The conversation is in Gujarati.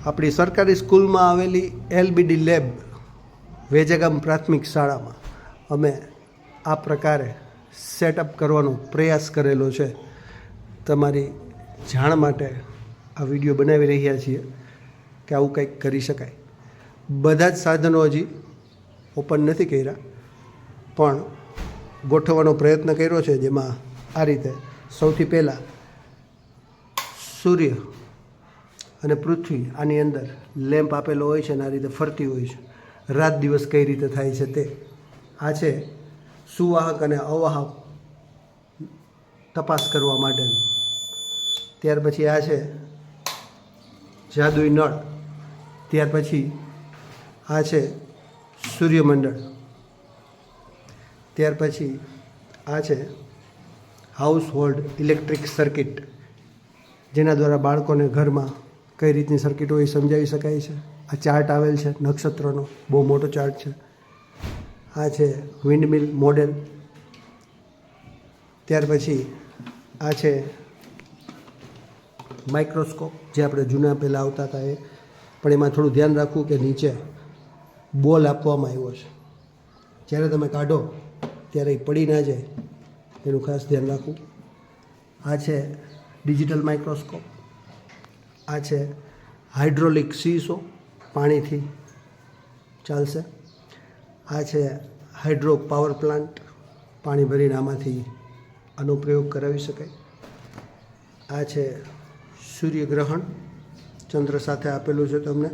આપણી સરકારી સ્કૂલમાં આવેલી એલબીડી લેબ વેજગામ પ્રાથમિક શાળામાં અમે આ પ્રકારે સેટઅપ કરવાનો પ્રયાસ કરેલો છે. તમારી જાણ માટે આ વિડીયો બનાવી રહ્યા છીએ કે આવું કંઈક કરી શકાય. બધા જ સાધનો હજી ઓપન નથી કર્યા, પણ ગોઠવવાનો પ્રયત્ન કર્યો છે. જેમાં આ રીતે સૌથી પહેલાં સૂર્ય અને પૃથ્વી આની અંદર લેમ્પ આપેલો હોય છે અને આ રીતે ફરતી હોય છે. રાત દિવસ કઈ રીતે થાય છે તે આ છે સુવાહક અને અવાહક તપાસ કરવા માટેનું. ત્યાર પછી આ છે જાદુઈ નળ. ત્યાર પછી આ છે સૂર્યમંડળ. ત્યાર પછી આ છે હાઉસ હોલ્ડ ઇલેક્ટ્રિક સર્કિટ, જેના દ્વારા બાળકોને ઘરમાં કઈ રીતની સર્કિટ હોય એ સમજાવી શકાય છે. આ ચાર્ટ આવેલ છે નક્ષત્રનો, બહુ મોટો ચાર્ટ છે. આ છે વિન્ડમિલ મોડેલ. ત્યાર પછી આ છે માઇક્રોસ્કોપ, જે આપણે જૂના પહેલાં આવતા હતા એ, પણ એમાં થોડું ધ્યાન રાખવું કે નીચે બોલ આપવામાં આવ્યો છે. જ્યારે તમે કાઢો ત્યારે એ પડી ના જાય એનું ખાસ ધ્યાન રાખવું. આ છે ડિજિટલ માઇક્રોસ્કોપ. આ છે હાઇડ્રોલિક સીસો, પાણીથી ચાલશે. આ છે હાઇડ્રો પાવર પ્લાન્ટ, પાણી ભરીને આમાંથી આનો પ્રયોગ કરાવી શકાય. આ છે સૂર્યગ્રહણ, ચંદ્ર સાથે આપેલું છે તમને.